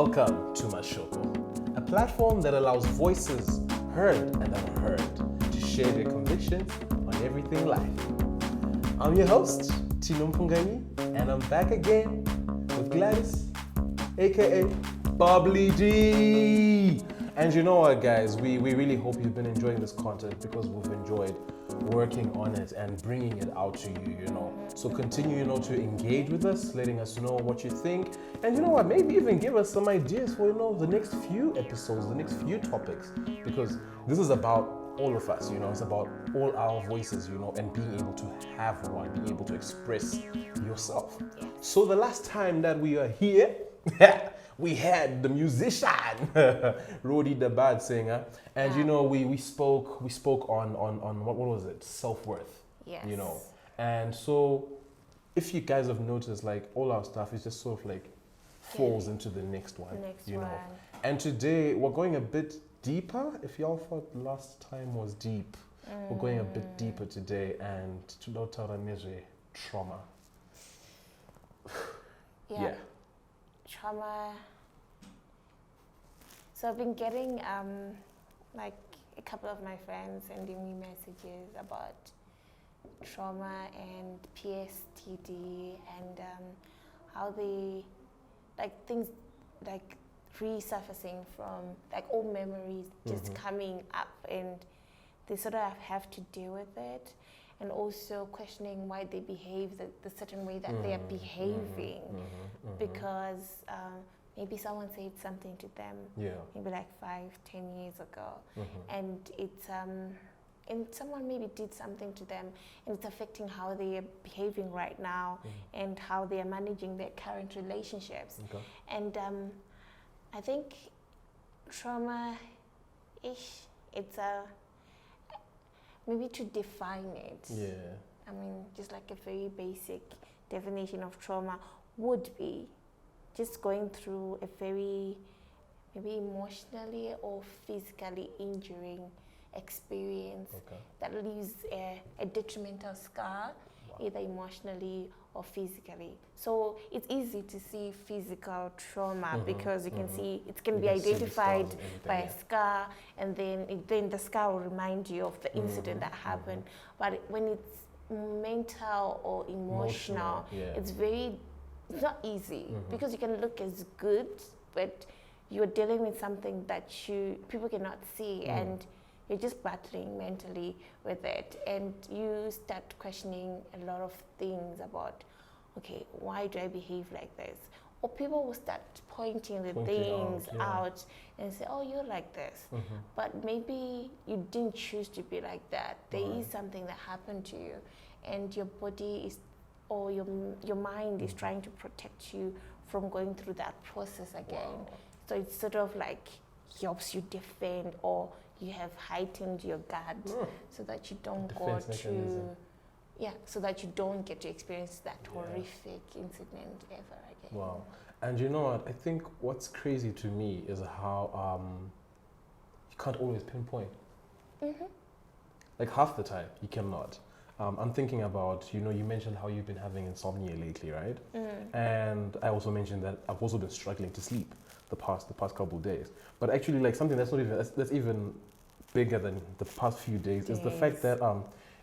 Welcome to Mashoko, a platform that allows voices heard and unheard to share their convictions on everything life. I'm your host, Tinomutenda Mpunganyi, and I'm back again with Gladys, aka Bubbly G. And you know what, guys, we really hope you've been enjoying this content because we've enjoyed working on it and bringing it out to you, So continue, to engage with us, letting us know what you think. And you know what, maybe even give us some ideas for, the next few episodes, the next few topics. Because this is about all of us, it's about all our voices, and being able to have one, being able to express yourself. So the last time that we are here, we had the musician, Rodi the bad singer, and we spoke on what was it, self-worth, Yes. And so if you guys have noticed, like, all our stuff is just sort of like falls into the next one, And today we're going a bit deeper. If y'all thought last time was deep, we're going a bit deeper today, and to trauma. Yeah. Trauma. So I've been getting like a couple of my friends sending me messages about trauma and PSTD and how they, like, things like resurfacing from, like, old memories just coming up, and they sort of have to deal with it, and also questioning why they behave the certain way that they are behaving, because maybe someone said something to them, maybe like 5-10 years ago, and it's and someone maybe did something to them, and it's affecting how they are behaving right now, and how they are managing their current relationships. And I think trauma-ish, it's maybe to define it. I mean, just like a very basic definition of trauma would be just going through a very maybe emotionally or physically injuring experience that leaves a detrimental scar, either emotionally or physically. So it's easy to see physical trauma because you can see it can be identified by a scar, and then the scar will remind you of the incident that happened. But when it's mental or emotional, it's not easy because you can look as good, but you're dealing with something that people cannot see, and you're just battling mentally with it, and you start questioning a lot of things about, okay, why do I behave like this? Or people will start pointing things out and say, oh, you're like this. But maybe you didn't choose to be like that. There is something that happened to you, and your body is, or your mind is trying to protect you from going through that process again. So it's sort of like helps you defend, or you have heightened your guard so that you don't go to, so that you don't get to experience that horrific incident ever again. Wow. And you know what? I think what's crazy to me is how you can't always pinpoint. Like, half the time you cannot. I'm thinking about, you mentioned how you've been having insomnia lately, right? And I also mentioned that I've also been struggling to sleep the past couple of days. But actually, like, something that's even bigger than the past few days is the fact that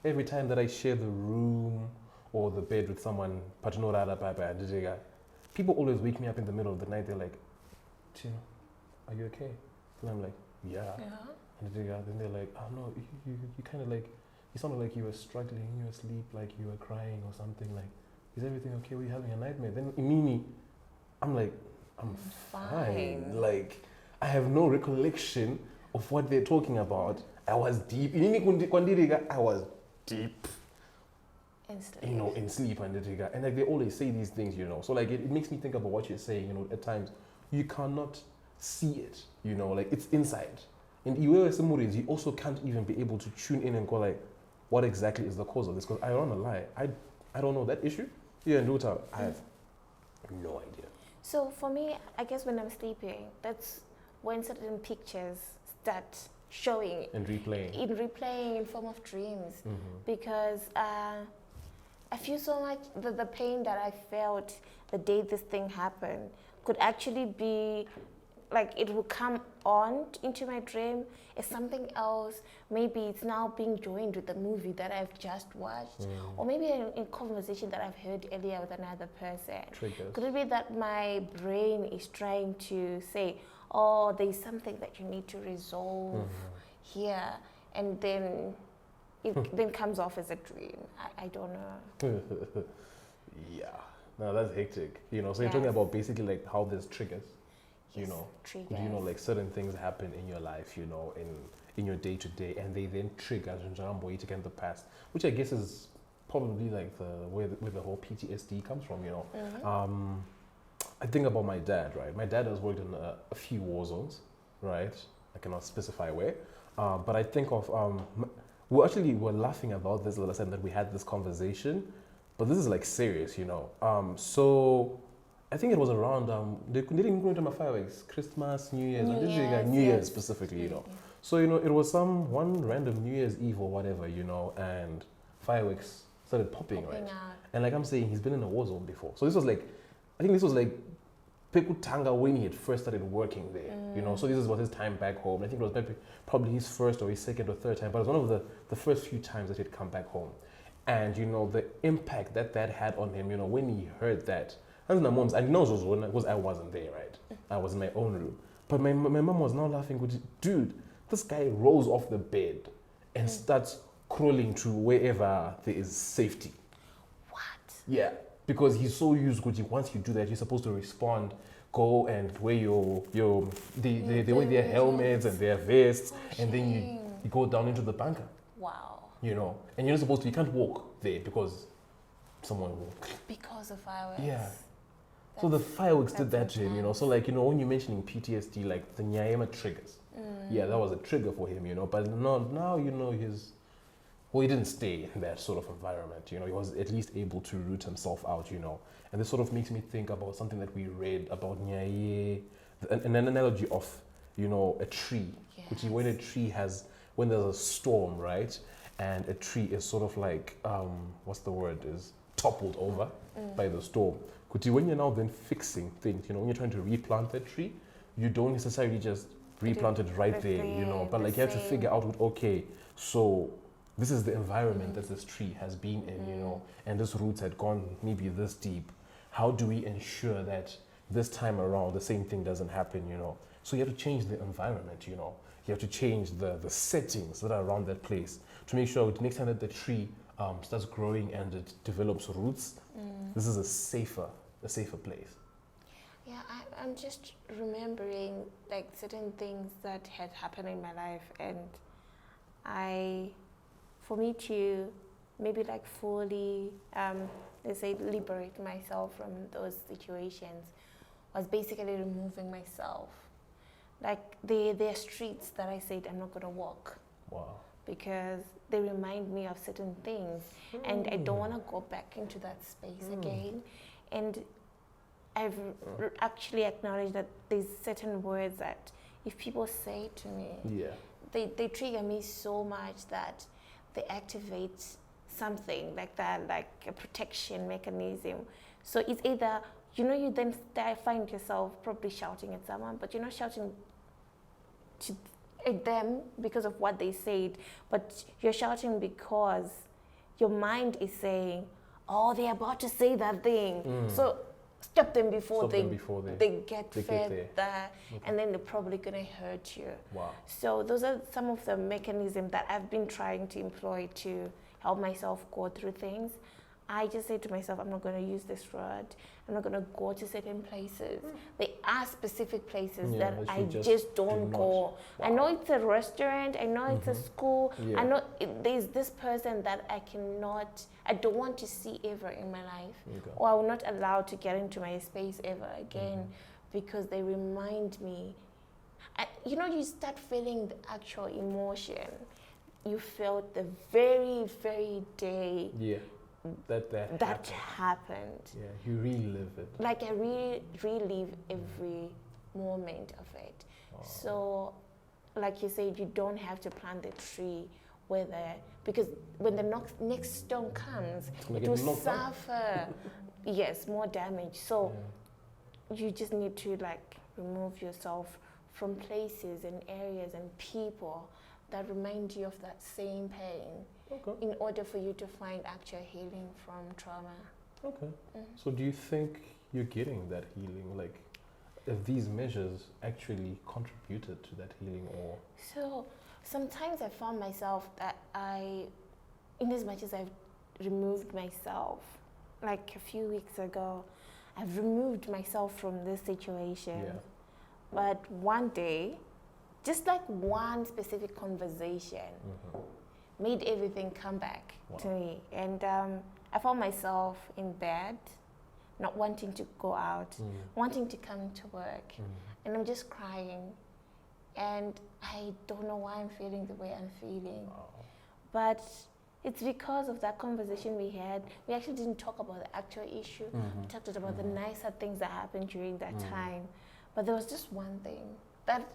every time that I share the room or the bed with someone, people always wake me up in the middle of the night. They're like, Tino, are you okay? And I'm like, yeah. And then they're like, oh no, you kind of like, you sounded like you were struggling in your sleep, like you were crying or something. Like, is everything okay? Were you having a nightmare? Then immediately, I'm like, I'm fine. Like, I have no recollection of what they're talking about. I was deep. I was deep. In sleep and like they always say these things, So like it makes me think about what you're saying, at times you cannot see it, like it's inside. And you also can't even be able to tune in and go like, what exactly is the cause of this? Because I don't want to lie. I don't know that issue. Yeah, and I have no idea. So for me, I guess when I'm sleeping, that's when certain pictures start showing and replaying in form of dreams, because I feel so much the pain that I felt the day this thing happened could actually be like it will come on into my dream as something else. Maybe it's now being joined with the movie that I've just watched, or maybe in conversation that I've heard earlier with another person. Triggers. Could it be that my brain is trying to say, oh, there's something that you need to resolve here, and then it then comes off as a dream. I don't know. Yeah, no, that's hectic. You know, so you're talking about basically like how there's triggers. You know, triggers. You know, like certain things happen in your life, you know, in your day to day, and they then trigger in the past, which I guess is probably like where the whole PTSD comes from. You know, I think about my dad. Right, my dad has worked in a few war zones. Right, I cannot specify where, but I think of we're laughing about this last time that we had this conversation, but this is like serious, you know. So I think it was around they didn't go into my fireworks, Christmas, New Year's, New Year's specifically, you know. So you know, it was one random New Year's Eve or whatever, you know, and fireworks started popping right? Out. And like I'm saying, he's been in a war zone before, so this was like, I think this was like Pekutanga when he had first started working there, you know. So this was his time back home. I think it was maybe probably his first or his second or third time, but it was one of the first few times that he'd come back home. And you know, the impact that had on him, you know, when he heard that. And my mom's, I know it was because I wasn't there, right? I was in my own room. But my mom was now laughing, dude, this guy rolls off the bed and starts crawling to wherever there is safety. What? Yeah, because he's so used, once you do that, you're supposed to respond, go and wear they wear their helmets and their vests, and then you go down into the bunker. Wow. You know, and you're not supposed to, you can't walk there because someone will. Because of fireworks. Yeah. So the fireworks did that to him, you know. So like, you know, when you're mentioning PTSD, like the Nyayama triggers. Yeah, that was a trigger for him, you know. But now, you know, he didn't stay in that sort of environment, you know. He was at least able to root himself out, you know. And this sort of makes me think about something that we read about Nyaye, an analogy of, you know, a tree. Yes. Which is when there's a storm, right? And a tree is sort of like, is toppled over by the storm. When you're now then fixing things, you know, when you're trying to replant that tree, you don't necessarily just replant it right there, you know, but like you have to figure out, okay, so this is the environment that this tree has been in, you know, and this roots had gone maybe this deep. How do we ensure that this time around the same thing doesn't happen, you know? So you have to change the environment, you know. You have to change the settings that are around that place to make sure the next time that the tree starts growing and it develops roots, this is a safer place. Yeah, I'm just remembering like certain things that had happened in my life, and for me to maybe like fully, let's say, liberate myself from those situations was basically removing myself. Like there are streets that I said I'm not gonna walk. Wow. Because they remind me of certain things, and I don't want to go back into that space again. And I've actually acknowledged that there's certain words that if people say to me, they trigger me so much that they activate something like that, like a protection mechanism. So it's either, you know, you then find yourself probably shouting at someone, but you're not shouting at them because of what they said, but you're shouting because your mind is saying, oh, they're about to say that thing. So stop them before they get fed there, and then they're probably going to hurt you. Wow. So those are some of the mechanisms that I've been trying to employ to help myself go through things. I just say to myself, I'm not going to use this road. I'm not going to go to certain places. There are specific places that I just don't go. Wow. I know it's a restaurant. I know it's a school. I know there's this person that I don't want to see ever in my life. Or I will not allow to get into my space ever again because they remind me. You know, you start feeling the actual emotion you felt the very, very day that happened. Yeah, you relive it. Like I relive every moment of it. Wow. So, like you said, you don't have to plant the tree because when the next storm comes, it will suffer. Yes, more damage. So you just need to like remove yourself from places and areas and people that remind you of that same pain in order for you to find actual healing from trauma. Okay. So do you think you're getting that healing? Like, if these measures actually contributed to that healing, or? So sometimes I found myself that in as much as I've removed myself, like a few weeks ago, I've removed myself from this situation. Yeah. But one day, just like one specific conversation made everything come back to me. And I found myself in bed, not wanting to go out, wanting to come to work. And I'm just crying. And I don't know why I'm feeling the way I'm feeling. But it's because of that conversation we had. We actually didn't talk about the actual issue. We talked about the nicer things that happened during that time. But there was just one thing that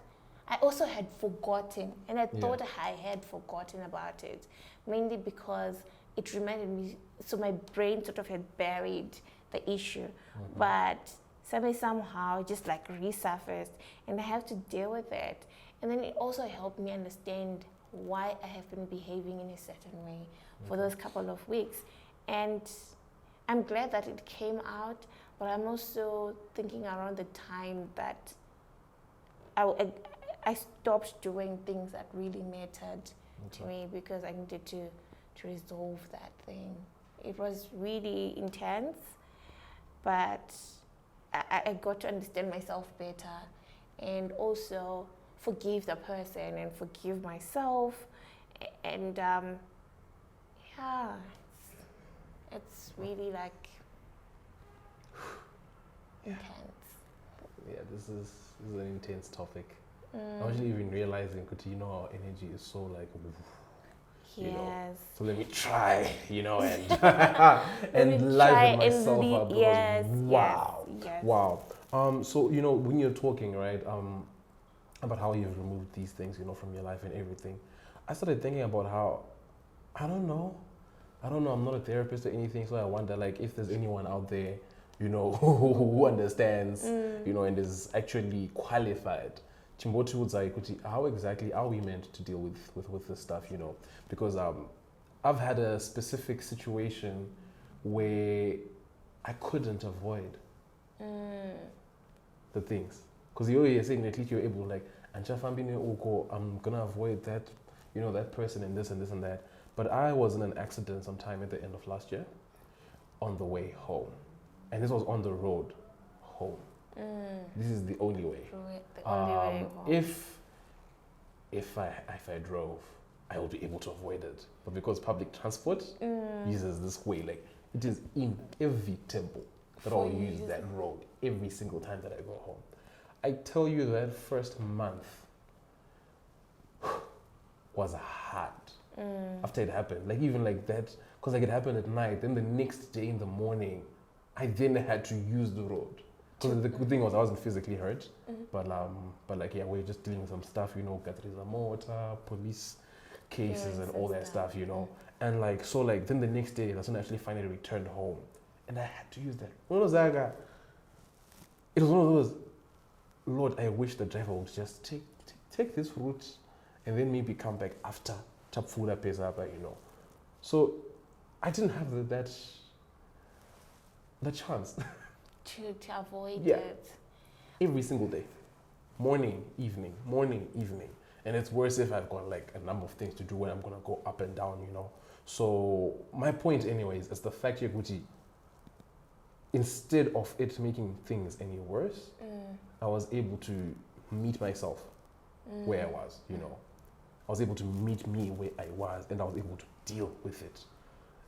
I also had forgotten, and I thought I had forgotten about it, mainly because it reminded me, so my brain sort of had buried the issue, but somehow just like resurfaced, and I have to deal with it. And then it also helped me understand why I have been behaving in a certain way for those couple of weeks. And I'm glad that it came out, but I'm also thinking around the time that I stopped doing things that really mattered to me because I needed to resolve that thing. It was really intense, but I got to understand myself better and also forgive the person and forgive myself. And it's really like intense. Yeah, this is an intense topic. I wasn't even realizing, because our energy is so like, yes. So let me try, and and liven myself up. Because, yes. Wow. So when you're talking, right, about how you've removed these things, from your life and everything, I started thinking about how, I don't know. I'm not a therapist or anything, so I wonder, like, if there's anyone out there, who understands, and is actually qualified. How exactly are we meant to deal with this stuff, Because I've had a specific situation where I couldn't avoid the things. Because you're saying at least you're able, like, I'm gonna avoid that, that person and this and this and that. But I was in an accident sometime at the end of last year on the way home. And this was on the road home. This is the only way. The only way home. If I drove, I would be able to avoid it. But because public transport uses this way, like, it is inevitable that I'll use that road every single time that I go home. I tell you, that first month was hard. After it happened, like, even like that, because like it happened at night, then the next day in the morning, I then had to use the road. Because the good thing was I wasn't physically hurt, but like, yeah, we're just dealing with some stuff, gathering some water, police cases and all that stuff, And like, so like, then the next day, that's when I actually finally returned home. And I had to use that. It was one of those, Lord, I wish the driver would just take this route and then maybe come back after Chapfura Pesaba, So I didn't have the chance. To avoid it. Every single day. Morning, evening. And it's worse if I've got like a number of things to do when I'm going to go up and down, So my point anyways is the fact, Gucci, instead of it making things any worse, I was able to meet myself where I was, I was able to meet me where I was, and I was able to deal with it.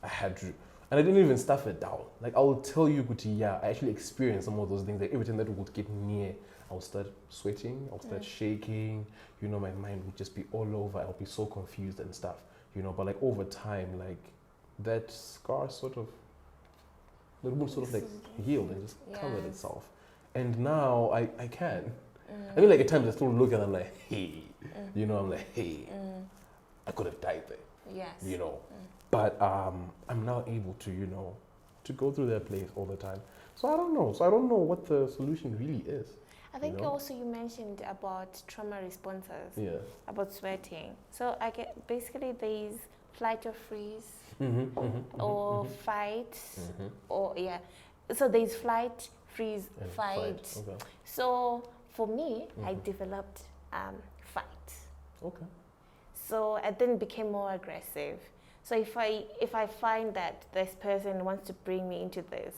I had to, and I didn't even stuff it down. Like, I will tell you, Gucci, I actually experienced some of those things. Like, every time that would get near, I would start sweating, I would start shaking, my mind would just be all over, I would be so confused and stuff, but like over time, like, that scar the wound sort of like healed and just covered itself. And now I can. I mean, like, at times I still look and I'm like, hey, I'm like, hey, I could have died there. Yes. But I'm now able to, to go through that place all the time. So I don't know. So I don't know what the solution really is. I think also you mentioned about trauma responses. Yeah. About sweating. So I get basically there's flight or freeze, or fight, or So there's flight, freeze, And fight. Okay. So for me, I developed fight. Okay. So I then became more aggressive. So if I find that this person wants to bring me into this,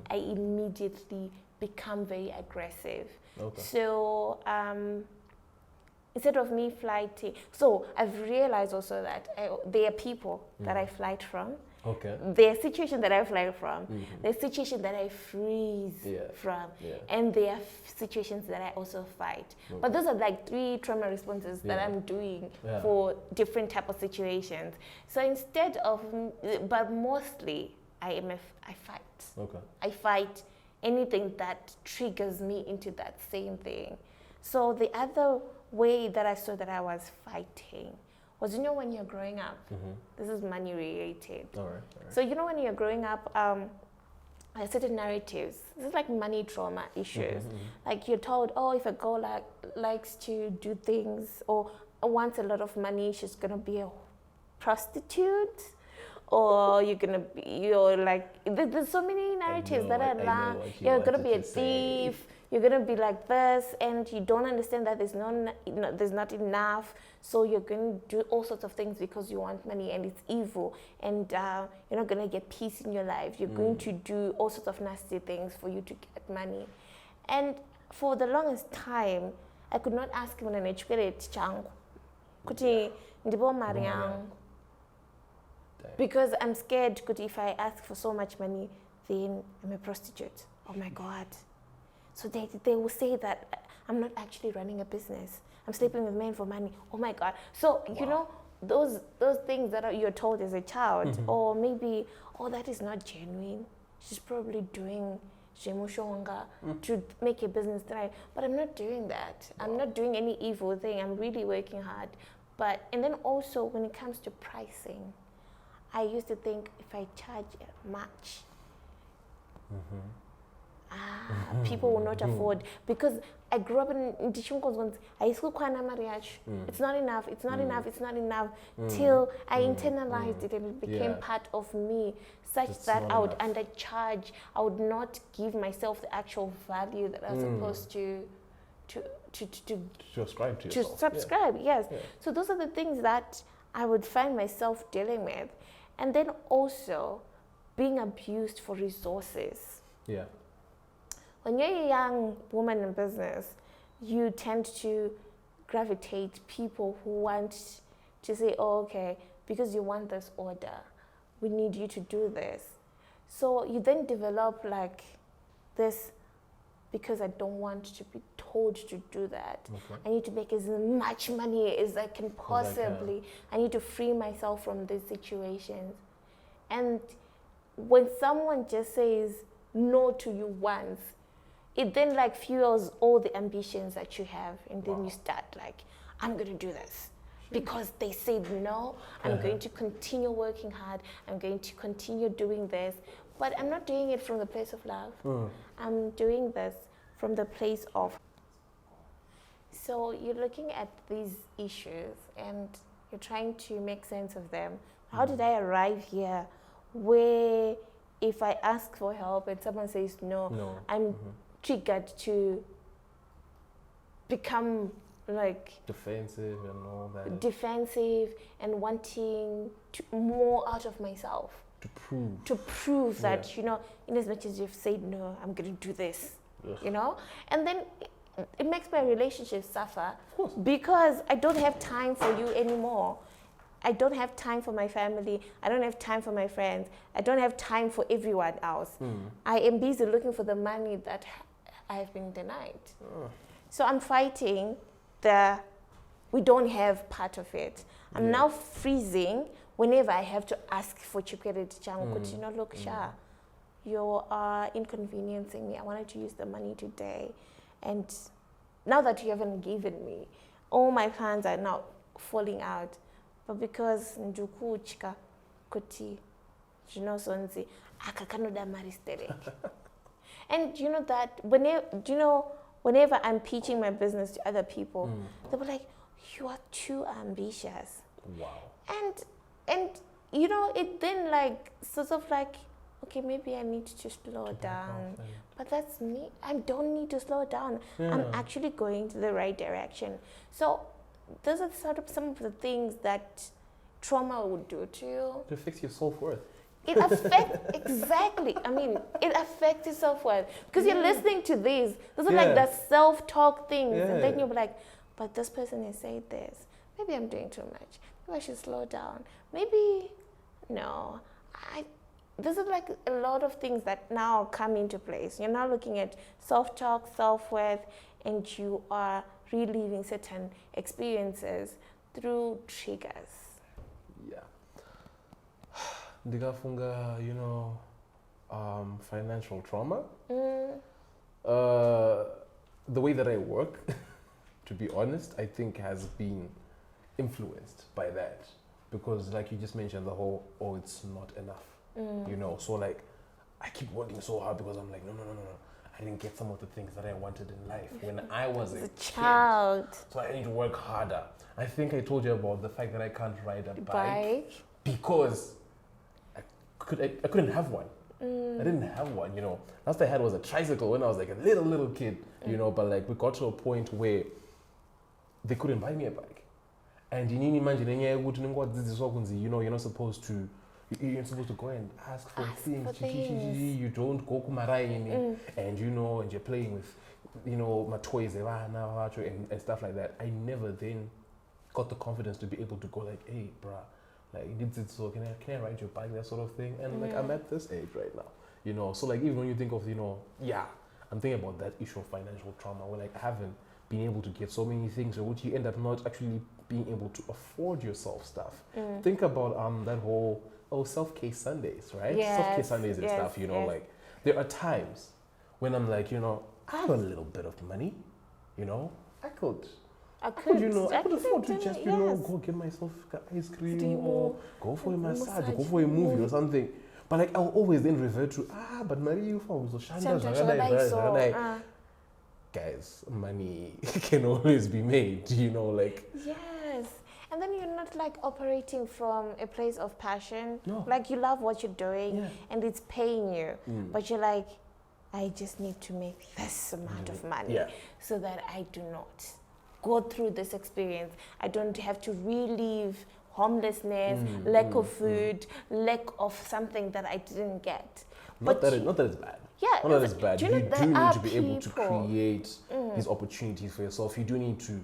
I immediately become very aggressive. Okay. So instead of me flighting, so I've realized also that there are people that I flight from. Okay. There are situations that I fly from. There are situations that I freeze from. And there are situations that I also fight. Okay. But those are like 3 trauma responses that I'm doing for different type of situations. So instead of, but mostly I fight. Okay. I fight anything that triggers me into that same thing. So the other way that I saw that I was fighting was, when you're growing up, this is money related. All right. So when you're growing up, there are certain narratives. This is like money trauma issues. Like you're told, if a girl likes to do things or wants a lot of money, she's gonna be a prostitute, or you're like, there's so many narratives that are you're gonna be a thief. You're gonna be like this, and you don't understand that there's not enough. So you're going to do all sorts of things because you want money, and it's evil, and you're not gonna get peace in your life. You're going to do all sorts of nasty things for you to get money. And for the longest time, I could not ask him an educated changu kuti ndibo mari yangu, because I'm scared kuti if I ask for so much money, then I'm a prostitute. Oh my God. So they will say that I'm not actually running a business. I'm sleeping with men for money. Oh my God. So, those things that you're told as a child, or maybe, that is not genuine. She's probably doing shemushonga to make a business thrive. But I'm not doing that. I'm not doing any evil thing. I'm really working hard. And then also when it comes to pricing, I used to think if I charge much, people will not afford, because I grew up in Ndishunko's. I school kwana mariage. It's not enough. It's not enough. It's not enough. Till I internalized it and it became part of me, such that I would undercharge. I would not give myself the actual value that I was supposed to subscribe to yourself. To subscribe, yes. So those are the things that I would find myself dealing with, and then also being abused for resources. Yeah. When you're a young woman in business, you tend to gravitate people who want to say, okay, because you want this order, we need you to do this. So you then develop like this, because I don't want to be told to do that. Okay. I need to make as much money as I can possibly. I need to free myself from these situations. And when someone just says no to you once, it then like fuels all the ambitions that you have, and then you start like, I'm going to do this because they said no. I'm going to continue working hard. I'm going to continue doing this, but I'm not doing it from the place of love. I'm doing this from the place of. So you're looking at these issues and you're trying to make sense of them. How did I arrive here where if I ask for help and someone says no. I'm triggered to become like defensive and all that. Defensive and wanting more out of myself. To prove that, in as much as you've said no, I'm going to do this, And then it makes my relationship suffer because I don't have time for you anymore. I don't have time for my family. I don't have time for my friends. I don't have time for everyone else. I am busy looking for the money that I have been denied. So I'm fighting we don't have part of it. I'm now freezing whenever I have to ask for chipkereti changu. Look, Sha, you are inconveniencing me. I wanted to use the money today. And now that you haven't given me, all my plans are now falling out. But because njuku chika kuti sonzi akakanoda maristerek. And you know that when whenever I'm pitching my business to other people, they were like, "You are too ambitious." Wow. And you know, it then like sort of like, okay, maybe I need to slow down. But that's me. I don't need to slow down. Yeah. I'm actually going to the right direction. So those are sort of some of the things that trauma would do to you. To fix your self-worth. It affects, exactly. I mean, it affects your self-worth. Because you're listening to these. Those are like the self-talk things. And then you're like, but this person is saying this. Maybe I'm doing too much. Maybe I should slow down. Maybe, no. These are like a lot of things that now come into place. You're now looking at self-talk, self-worth, and you are reliving certain experiences through triggers. Yeah. Ndikafunga, you know, financial trauma. The way that I work, to be honest, I think has been influenced by that. Because like you just mentioned, the whole, oh, it's not enough. You know, so like I keep working so hard because I'm like, no. I didn't get some of the things that I wanted in life when I was a child. So I need to work harder. I think I told you about the fact that I can't ride a bike because I couldn't have one. I didn't have one, you know. Last I had was a tricycle when I was like a little kid, you know, but like we got to a point where they couldn't buy me a bike. And you need to imagine, you know, you're not supposed to go and ask for things. You don't go kumaraini and you know, and you're playing with, you know, my toys and stuff like that. I never then got the confidence to be able to go like, hey, bruh, like, so can I ride your bike, that sort of thing? And like, I'm at this age right now, you know. So like, even when you think of, you know, I'm thinking about that issue of financial trauma where like I haven't been able to get so many things, or would you end up not actually being able to afford yourself stuff. Think about that whole self-care Sundays, right? Yes, self-care Sundays and stuff, you know, like there are times when I'm like, you know, I have a little bit of money, you know, I could you know, I could afford to just, you know, go get myself ice cream or go for a massage, go for a movie or something. But like I'll always then revert to but Marie, you found so guys, money can always be made, you know, like. Yes. And then you're not like operating from a place of passion. No. Like you love what you're doing and it's paying you. But you're like, I just need to make this amount of money so that I do not go through this experience. I don't have to relive homelessness, lack of food, lack of something that I didn't get. Not that it's bad. Yeah, not that it's bad. You do need to be able to create these opportunities for yourself. You do need to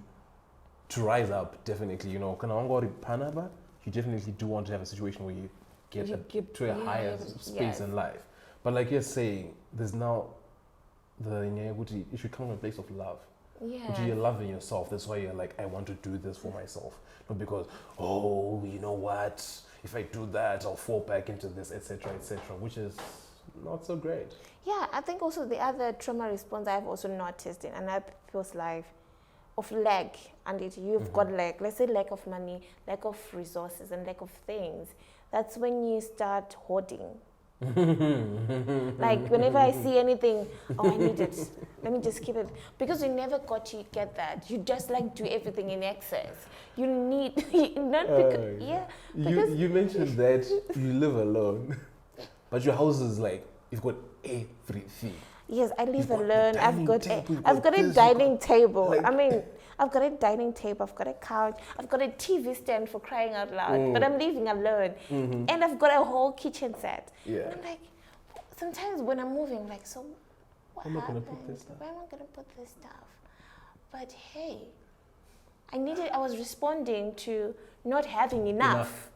rise up, definitely. You know, you definitely do want to have a situation where you get to a higher space in life. But like you're saying, there's now it should come from a place of love. Yeah. You're loving yourself. That's why you're like, I want to do this for myself. Not because, you know what? If I do that, I'll fall back into this, etc., which is not so great. Yeah, I think also the other trauma response I've also noticed in other people's life of lack, and you've got lack, let's say lack of money, lack of resources, and lack of things. That's when you start hoarding. Like whenever I see anything, I need it. Let me just keep it. Because you never got to get that. You just like do everything in excess. You need, not because, because you mentioned that you live alone, but your house is like, you've got everything. Yes, I live alone. I've got a dining table. Like, I mean, I've got a dining table. I've got a couch. I've got a TV stand for crying out loud. But I'm living alone, and I've got a whole kitchen set. Yeah. And I'm like, sometimes when I'm moving, I'm like, so what happened? Where am I gonna put this stuff? But hey, I was responding to not having enough.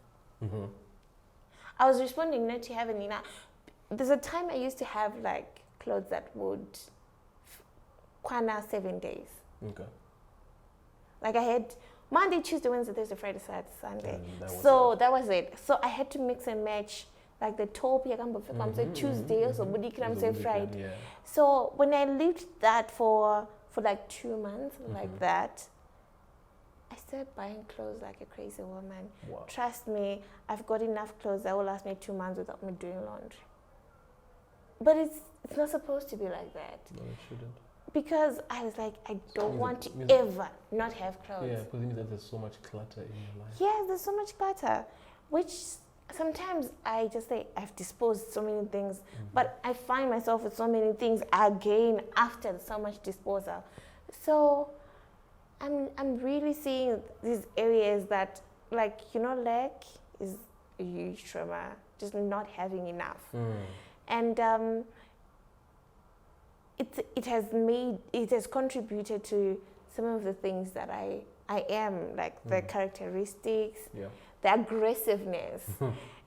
I was responding not to having enough. There's a time I used to have like clothes that would kwana 7 days. Okay. Like I had Monday, Tuesday, Wednesday, Thursday, Friday, Saturday, Sunday. That was it. So I had to mix and match like the top I'm say Tuesday or so say Friday. Yeah. So when I lived that for like 2 months like that, I started buying clothes like a crazy woman. Wow. Trust me, I've got enough clothes that will last me 2 months without me doing laundry. But it's not supposed to be like that. No, it shouldn't. because I was like, I don't want to ever not have clothes. Yeah, because it means that there's so much clutter in your life. Yeah, there's so much clutter, which sometimes I just say I've disposed so many things, but I find myself with so many things again after so much disposal. So I'm really seeing these areas that, like, lack is a huge trauma, just not having enough. And it has contributed to some of the things that I am, like the characteristics, the aggressiveness,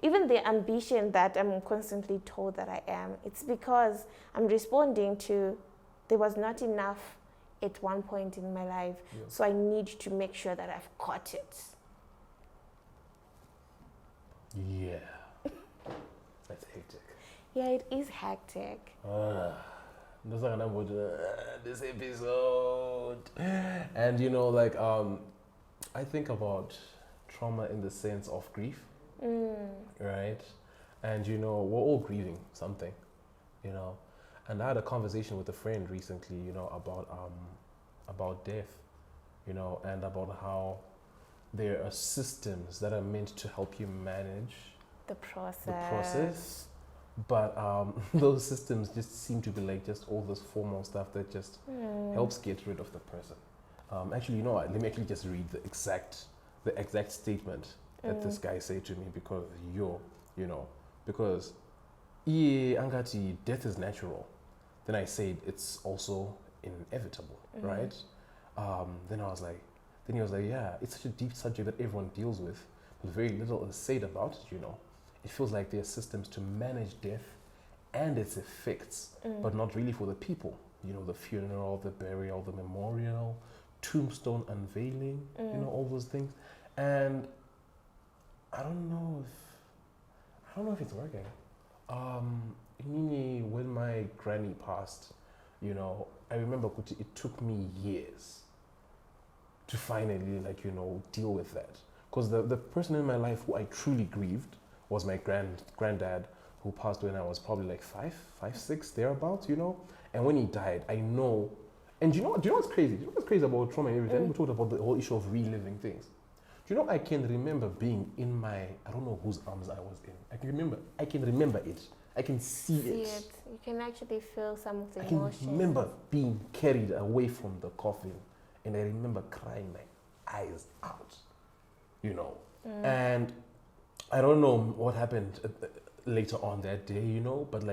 even the ambition that I'm constantly told that I am. It's because I'm responding to there was not enough at one point in my life, so I need to make sure that I've caught it. Yeah. That's hectic. Yeah, it is hectic. That's like about this episode. And I think about trauma in the sense of grief, right? And we're all grieving something, And I had a conversation with a friend recently, about death, and about how there are systems that are meant to help you manage the process. But those systems just seem to be like just all this formal stuff that just helps get rid of the person. Actually, you know what? Let me actually just read the exact statement that this guy said to me, because because angati death is natural. Then I said it's also inevitable, right? Then he was like, yeah, it's such a deep subject that everyone deals with, but very little is said about it, It feels like there are systems to manage death and its effects, but not really for the people. The funeral, the burial, the memorial, tombstone unveiling, all those things. And I don't know if it's working. When my granny passed, I remember it took me years to finally deal with that. Because the person in my life who I truly grieved was my granddad, who passed when I was probably like five, six, thereabouts, And when he died, I know. And do you know what's crazy? Do you know what's crazy about trauma and everything? We talked about the whole issue of reliving things. Do you know I can remember being in my, I don't know whose arms I was in. I can remember it. I can see it. You can actually feel some of the emotions. I can remember being carried away from the coffin, and I remember crying my eyes out, And I don't know what happened later on that day, but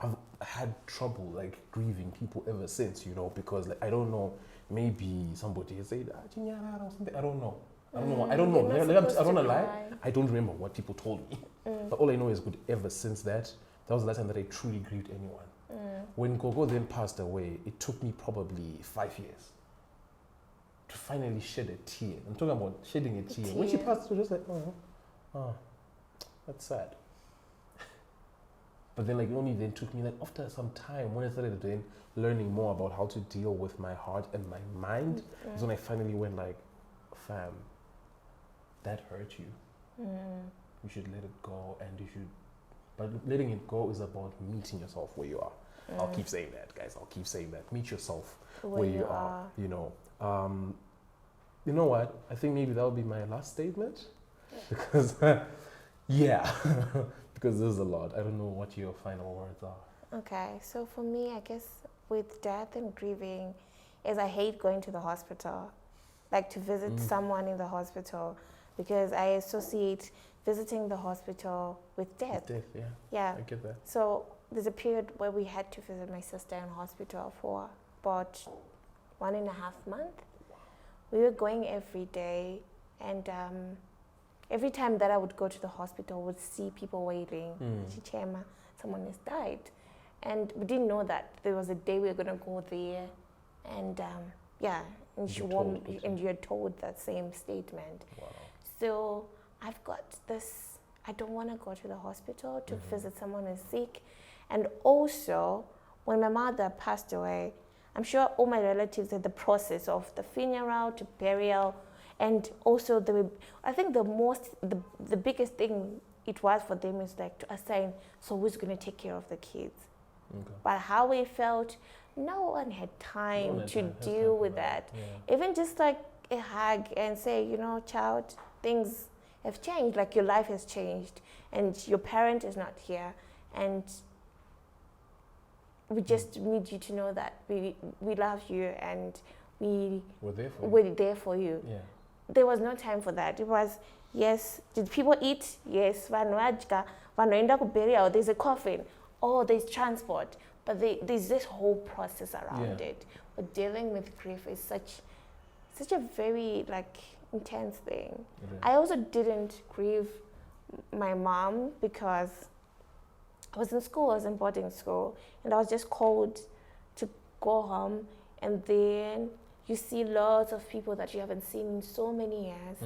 I've had trouble grieving people ever since, because I don't know, maybe somebody said or something. I don't know. I don't know. I don't want to lie. I don't remember what people told me. But all I know is good. Ever since that was the last time that I truly grieved anyone. When Gogo then passed away, it took me probably 5 years to finally shed a tear. I'm talking about shedding a tear. When she passed, it was just like, oh, that's sad. But then only then took me after some time, when I started then learning more about how to deal with my heart and my mind, is when I finally went fam, that hurt you. You should let it go, but letting it go is about meeting yourself where you are. I'll keep saying that, guys. I'll keep saying that. Meet yourself where you are. You know what? I think maybe that would be my last statement. Because, because there's a lot. I don't know what your final words are. Okay, so for me, I guess with death and grieving, is I hate going to the hospital, to visit someone in the hospital, because I associate visiting the hospital with death. With death, yeah. I get that. So there's a period where we had to visit my sister in hospital for about 1.5 months. We were going every day, and every time that I would go to the hospital, I would see people waiting. Chichema, someone has died. And we didn't know that there was a day we were going to go there. And and you're told that same statement. Wow. So I've got this, I don't want to go to the hospital to visit someone who's sick. And also, when my mother passed away, I'm sure all my relatives had the process of the funeral to burial. And also, I think the biggest thing it was for them is to assign, so who's going to take care of the kids? Okay. But how we felt, no one had time to deal with that. Yeah. Even just like a hug and say, you know, child, things have changed, like your life has changed and your parent is not here, and we just need you to know that we love you and we're there for you. Yeah. There was no time for that. It was, yes, did people eat? Yes, there's a coffin, oh, there's transport, but there's this whole process around it. But dealing with grief is such a very like intense thing. I also didn't grieve my mom because I was in school, I was in boarding school, and I was just called to go home, and then you see lots of people that you haven't seen in so many years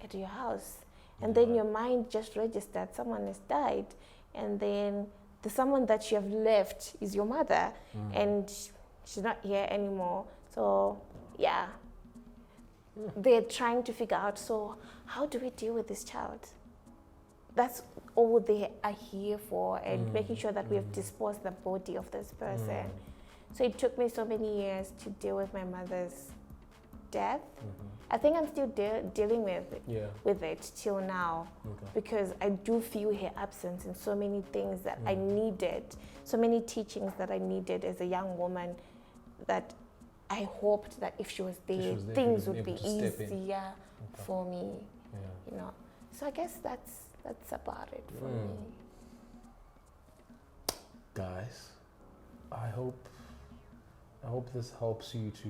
at your house. And then your mind just registered someone has died, and then the someone that you have left is your mother, and she's not here anymore. So yeah, they're trying to figure out, so how do we deal with this child? That's all they are here for, and making sure that we have disposed the body of this person. So it took me so many years to deal with my mother's death. I think I'm still dealing with it till now, because I do feel her absence in so many things that I needed, so many teachings that I needed as a young woman, that I hoped that if she was there, things would be easier for me. You know. So I guess that's about it for me. Guys, I hope this helps you to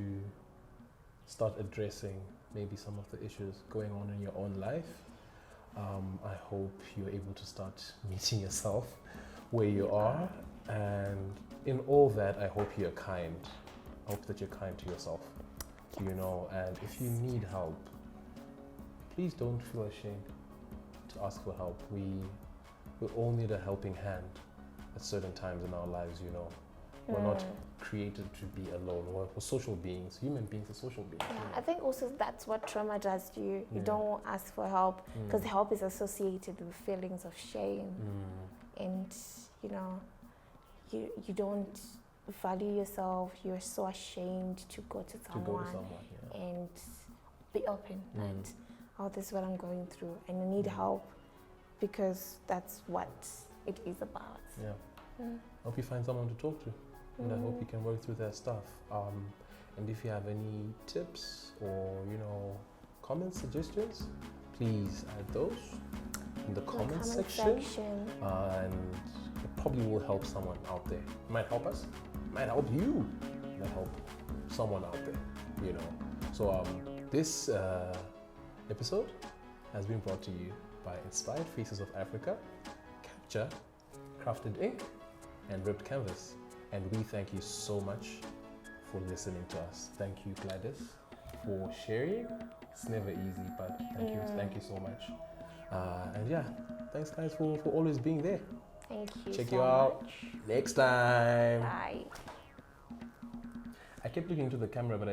start addressing maybe some of the issues going on in your own life. I hope you're able to start meeting yourself where you are, and in all that, I hope you're kind. I hope that you're kind to yourself, you know, and if you need help, please don't feel ashamed to ask for help. We all need a helping hand at certain times in our lives, you know. We're not created to be alone. We're social beings. Human beings are social beings. Yeah, I think also that's what trauma does to you. You don't ask for help because help is associated with feelings of shame. And, you know, you don't value yourself. You're so ashamed to go to someone, and be open and, oh, this is what I'm going through and I need help, because that's what it is about. Hope you find someone to talk to, and I hope you can work through that stuff. And if you have any tips or, you know, comments, suggestions, please add those in the comment section. And it probably will help someone out there. It might help us, it might help you, it might help someone out there, you know. So this episode has been brought to you by Inspired Faces of Africa, Capture, Crafted Ink, and Ripped Canvas. And we thank you so much for listening to us. Thank you, Gladys, for sharing. It's never easy, but thank you so much. And yeah, thanks guys for always being there. Thank you. Check you out next time. Bye. I kept looking into the camera, but